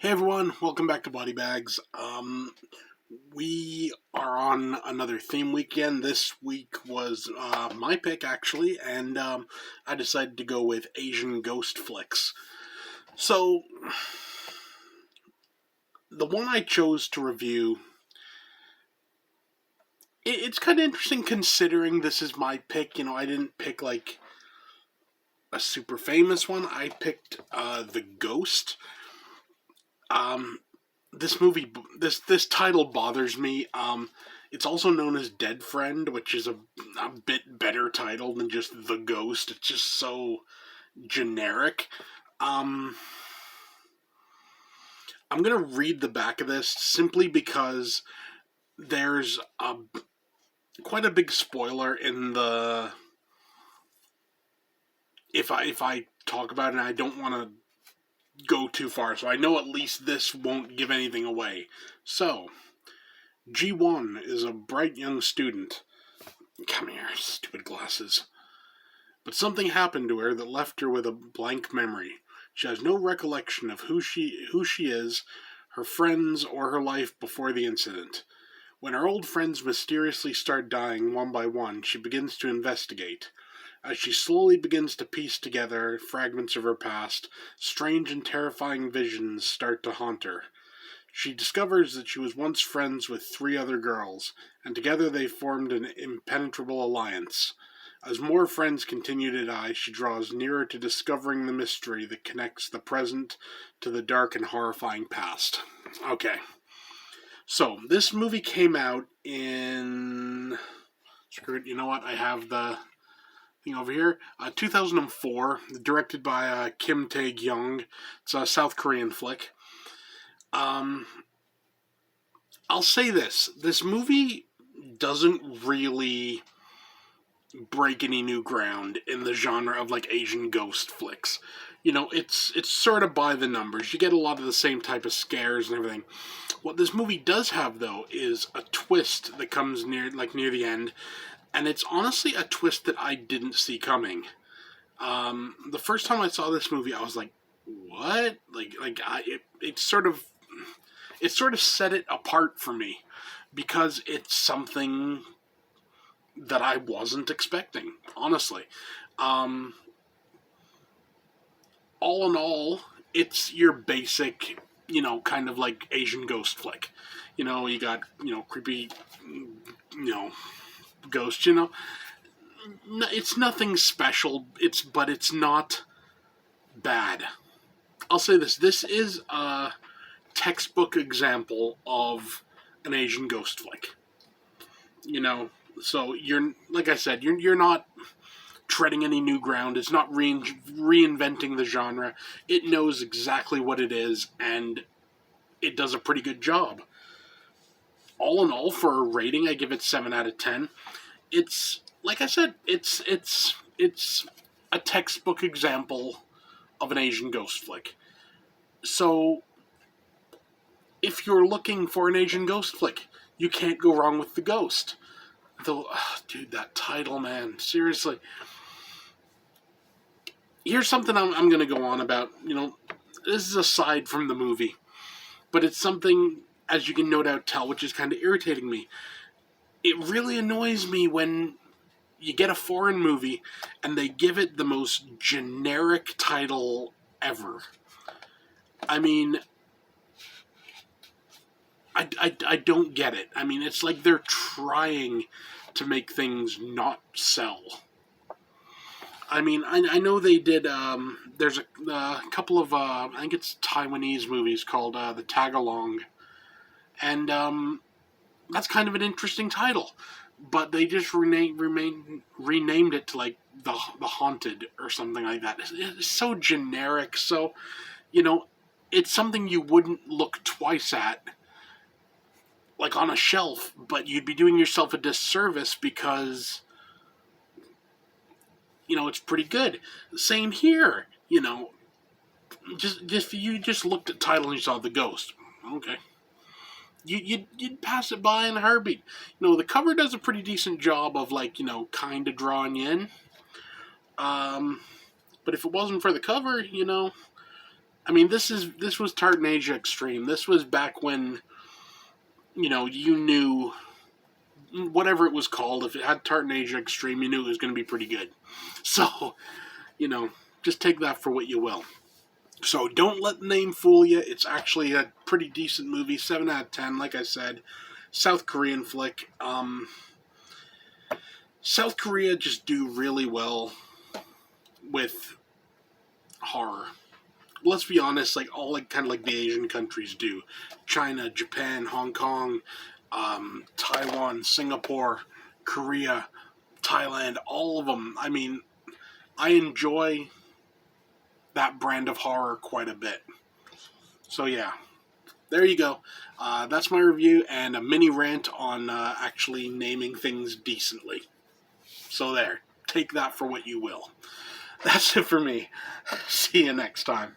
Hey everyone, welcome back to Body Bags. We are on another theme weekend. This week was my pick actually, and I decided to go with Asian ghost flicks. So, the one I chose to review, it's kind of interesting considering this is my pick. I didn't pick like a super famous one. I picked The Ghost. This movie, this title bothers me. It's also known as Dead Friend, which is a bit better title than just The Ghost. It's just so generic. Um, I'm gonna read the back of this simply because there's quite a big spoiler in the. If I talk about it, and I don't want to go too far, so I know at least this won't give anything away. So, G1 is a bright young student. Come here, stupid glasses. But something happened to her that left her with a blank memory. She has no recollection of who she is, her friends, or her life before the incident. When her old friends mysteriously start dying one by one, she begins to investigate. As she slowly begins to piece together fragments of her past, strange and terrifying visions start to haunt her. She discovers that she was once friends with three other girls, and together they formed an impenetrable alliance. As more friends continue to die, she draws nearer to discovering the mystery that connects the present to the dark and horrifying past. Okay. So, this movie came out in... Screw it, you know what? I have the thing over here. 2004, directed by Kim Tae-gyung. It's a South Korean flick. I'll say this. This movie doesn't really break any new ground in the genre of like Asian ghost flicks. It's sort of by the numbers. You get a lot of the same type of scares and everything. What this movie does have though is a twist that comes near the end, and it's honestly a twist that I didn't see coming. The first time I saw this movie, I was like, "What?" It sort of set it apart for me because it's something that I wasn't expecting, honestly. All in all, it's your basic, kind of like Asian ghost flick. You got, creepy, ghosts, It's nothing special, but it's not bad. I'll say this. This is a textbook example of an Asian ghost flick. So you're, like I said, you're not treading any new ground. It's not reinventing the genre. It knows exactly what it is, and it does a pretty good job. All in all, for a rating, I give it 7 out of 10. It's, like I said, it's a textbook example of an Asian ghost flick. So, if you're looking for an Asian ghost flick, you can't go wrong with The Ghost. Though, dude, that title, man, seriously. Here's something I'm going to go on about. This is aside from the movie, but it's something, as you can no doubt tell, which is kind of irritating me. It really annoys me when you get a foreign movie and they give it the most generic title ever. I mean, I don't get it. I mean, it's like they're trying to make things not sell. I mean, I know they did, there's a couple of, I think it's Taiwanese movies called The Tagalong. And that's kind of an interesting title. But they just renamed it to, like, the Haunted or something like that. It's so generic. So, it's something you wouldn't look twice at, like, on a shelf. But you'd be doing yourself a disservice because... it's pretty good. Same here, Just you just looked at the title and you saw The Ghost. Okay. You'd pass it by in a heartbeat. The cover does a pretty decent job of, like, kind of drawing you in. But if it wasn't for the cover, I mean, this was Tartan Asia Extreme. This was back when, you knew whatever it was called. If it had Tartan Asia Extreme, you knew it was going to be pretty good. So, just take that for what you will. So don't let the name fool you. It's actually a pretty decent movie. 7 out of 10, like I said. South Korean flick. South Korea just do really well with horror. Let's be honest, kind of like the Asian countries do. China, Japan, Hong Kong, Taiwan, Singapore, Korea, Thailand, all of them. I mean, I enjoy that brand of horror quite a bit. So yeah, there you go. That's my review and a mini rant on actually naming things decently. So there, take that for what you will. That's it for me. See you next time.